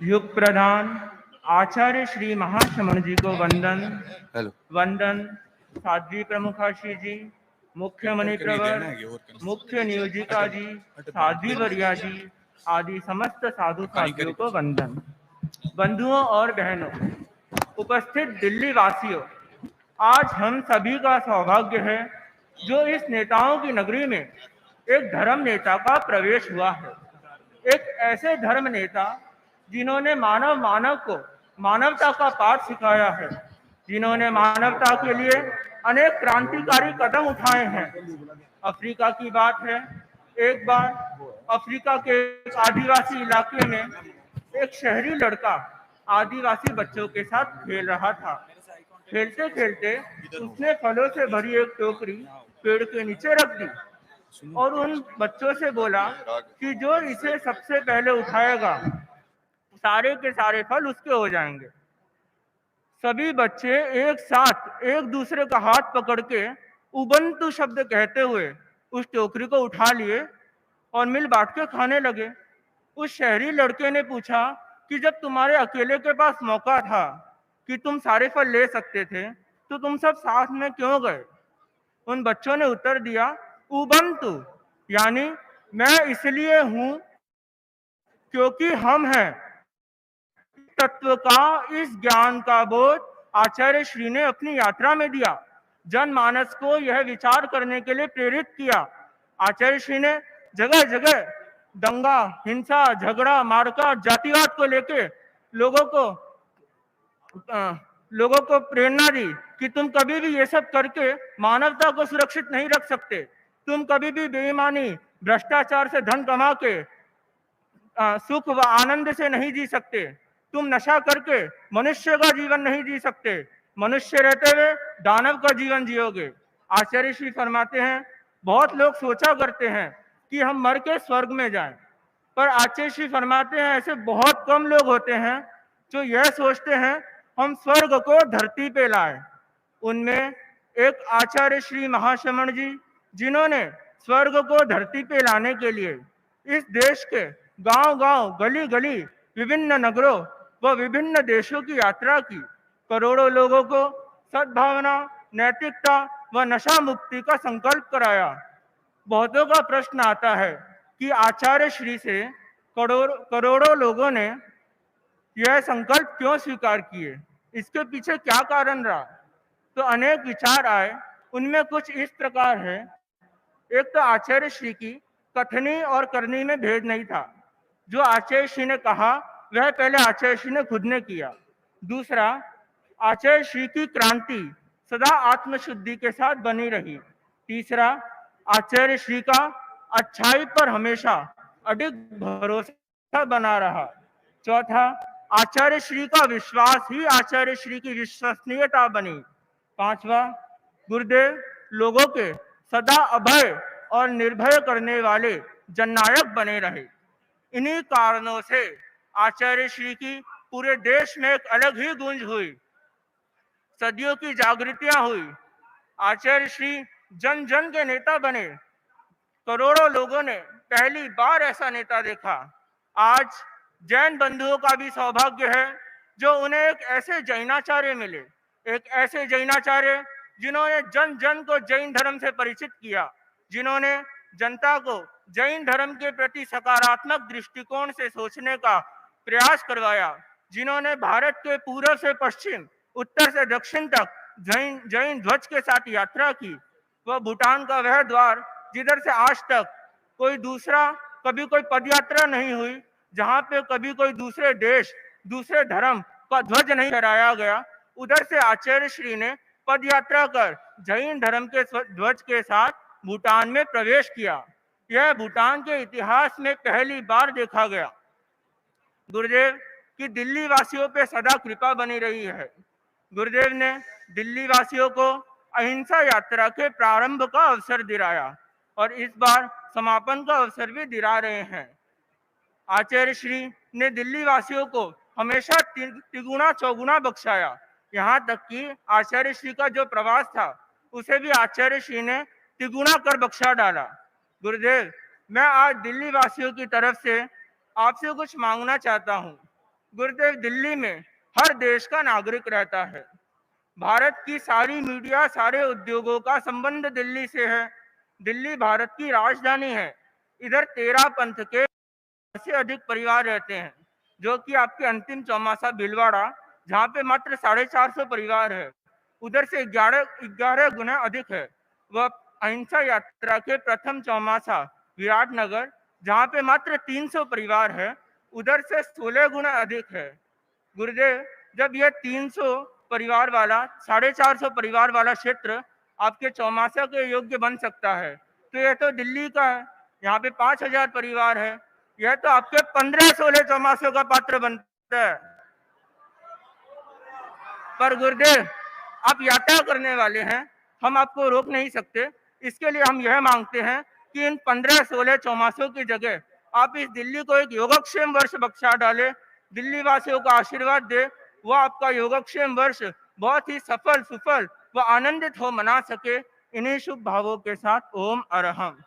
युग प्रधान आचार्य श्री महाश्रमण जी को वंदन। हेलो वंदन साध्वी प्रमुखाशी जी, मुख्य मणि प्रवर, मुख्य नियोजिका जी, साध्वी वरिया जी आदि समस्त साधु साधियों को वंदन। बंधुओं और बहनों, उपस्थित दिल्ली वासियों, आज हम सभी का सौभाग्य है जो इस नेताओं की नगरी में एक धर्म नेता का प्रवेश हुआ है। एक ऐसे धर्म नेता जिन्होंने मानव मानव को मानवता का पाठ सिखाया है, जिन्होंने मानवता के लिए अनेक क्रांतिकारी कदम उठाए हैं। अफ्रीका की बात है, एक बार अफ्रीका के एक आदिवासी इलाके में एक शहरी लड़का आदिवासी बच्चों के साथ खेल रहा था। खेलते खेलते उसने फलों से भरी एक टोकरी पेड़ के नीचे रख दी और उन बच्चों से बोला कि जो इसे सबसे पहले उठाएगा सारे के सारे फल उसके हो जाएंगे। सभी बच्चे एक साथ एक दूसरे का हाथ पकड़ के उबंतु शब्द कहते हुए उस टोकरी को उठा लिए और मिल बांट के खाने लगे। उस शहरी लड़के ने पूछा कि जब तुम्हारे अकेले के पास मौका था कि तुम सारे फल ले सकते थे तो तुम सब साथ में क्यों गए? उन बच्चों ने उत्तर दिया, उबंतु यानी मैं इसलिए हूं क्योंकि हम हैं। तत्व का इस ज्ञान का बोध आचार्य श्री ने अपनी यात्रा में दिया, जनमानस को यह विचार करने के लिए प्रेरित किया। आचार्य श्री ने जगह जगह दंगा, हिंसा, झगड़ा, मारकाट, जातिवाद को लेके लोगों को लोगों को प्रेरणा दी कि तुम कभी भी ये सब करके मानवता को सुरक्षित नहीं रख सकते। तुम कभी भी बेईमानी, भ्रष्टाचार से धन कमा के सुख व आनंद से नहीं जी सकते। तुम नशा करके मनुष्य का जीवन नहीं जी सकते। मनुष्य रहते हुए दानव का जीवन जियोगे। आचार्य श्री फरमाते हैं, बहुत लोग सोचा करते हैं कि हम मर के स्वर्ग में जाएं, पर आचार्य श्री फरमाते हैं ऐसे बहुत कम लोग होते हैं जो यह सोचते हैं हम स्वर्ग को धरती पे लाएं। उनमें एक आचार्य श्री महाश्रमण जी, जिन्होंने स्वर्ग को धरती पे लाने के लिए इस देश के गांव-गांव, गली-गली, विभिन्न नगरों व विभिन्न देशों की यात्रा की, करोड़ों लोगों को सद्भावना, नैतिकता व नशा मुक्ति का संकल्प कराया। बहुतों का प्रश्न आता है कि आचार्य श्री से करोड़ों लोगों ने यह संकल्प क्यों स्वीकार किए, इसके पीछे क्या कारण रहा? तो अनेक विचार आए, उनमें कुछ इस प्रकार है। एक तो आचार्य श्री की कथनी और करनी में भेद नहीं था। जो आचार्य श्री ने कहा वह पहले आचार्य श्री ने खुद ने किया। दूसरा, आचार्य श्री की क्रांति सदा आत्मशुद्धि के साथ बनी रही। तीसरा, आचार्य श्री का अच्छाई पर हमेशा अडिग भरोसा बना रहा। चौथा, आचार्य श्री का विश्वास ही आचार्य श्री की विश्वसनीयता बनी। पांचवा, गुरुदेव लोगों के सदा अभय और निर्भय करने वाले जननायक बने रहे। इन्हीं कारणों से आचार्य श्री की पूरे देश में एक अलग ही गूंज हुई, सदियों की जागृतियां हुई। आचार्य श्री जन जन के नेता बने। करोड़ों लोगों ने पहली बार ऐसा नेता देखा। आज जैन बंधुओं का भी सौभाग्य है जो उन्हें एक ऐसे जैनाचार्य मिले, एक ऐसे जैनाचार्य जिन्होंने जन जन को जैन धर्म से परिचित किया, जिन्होंने जनता को जैन धर्म के प्रति सकारात्मक दृष्टिकोण से सोचने का प्रयास करवाया, जिन्होंने भारत के पूर्व से पश्चिम, उत्तर से दक्षिण तक जैन जैन ध्वज के साथ यात्रा की। वह भूटान का वह द्वार जिधर से आज तक कोई दूसरा कभी कोई पदयात्रा नहीं हुई, जहां पे कभी कोई दूसरे देश, दूसरे धर्म का ध्वज नहीं फहराया गया, उधर से आचार्य श्री ने पदयात्रा कर जैन धर्म के ध्वज के साथ भूटान में प्रवेश किया। यह भूटान के इतिहास में पहली बार देखा गया। गुरुदेव की दिल्ली वासियों पे सदा कृपा बनी रही है। गुरुदेव ने दिल्ली वासियों को अहिंसा यात्रा के प्रारंभ का अवसर दिलाया और इस बार समापन का अवसर भी दिला रहे हैं। आचार्य श्री ने दिल्ली वासियों को हमेशा तिगुना चौगुना बख्शाया। यहाँ तक कि आचार्य श्री का जो प्रवास था उसे भी आचार्य श्री ने तिगुना कर बख्शा डाला। गुरुदेव, मैं आज दिल्ली वासियों की तरफ से आपसे कुछ मांगना चाहता हूँ। गुरुदेव, दिल्ली में हर देश का नागरिक रहता है। भारत की सारी मीडिया, सारे उद्योगों का संबंध दिल्ली से है। दिल्ली भारत की राजधानी है। इधर 13 पंथ के से अधिक परिवार रहते हैं, जो कि आपके अंतिम चौमासा भीलवाड़ा, जहाँ पे मात्र 450 परिवार है, उधर से 11 गुना अधिक है। वह अहिंसा यात्रा के प्रथम चौमासा विराटनगर, जहाँ पे मात्र 300 परिवार है, उधर से 16 गुना अधिक है। गुरुदेव, जब यह 300 परिवार वाला, 450 परिवार वाला क्षेत्र आपके चौमासा के योग्य बन सकता है, तो यह तो दिल्ली का है। यहाँ पे 5,000 परिवार है। यह तो आपके 15-16 चौमासों का पात्र बनता है। पर गुरुदेव, आप यात्रा करने वाले हैं, हम आपको रोक नहीं सकते। इसके लिए हम यह मांगते हैं कि इन 15-16 चौमासों की जगह आप इस दिल्ली को एक योगक्षेम वर्ष बख्शा डालें, दिल्ली वासियों को आशीर्वाद दे, वो आपका योगक्षेम वर्ष बहुत ही सफल, सुफल व आनंदित हो मना सके। इन्हीं शुभ भावों के साथ ओम अरहम।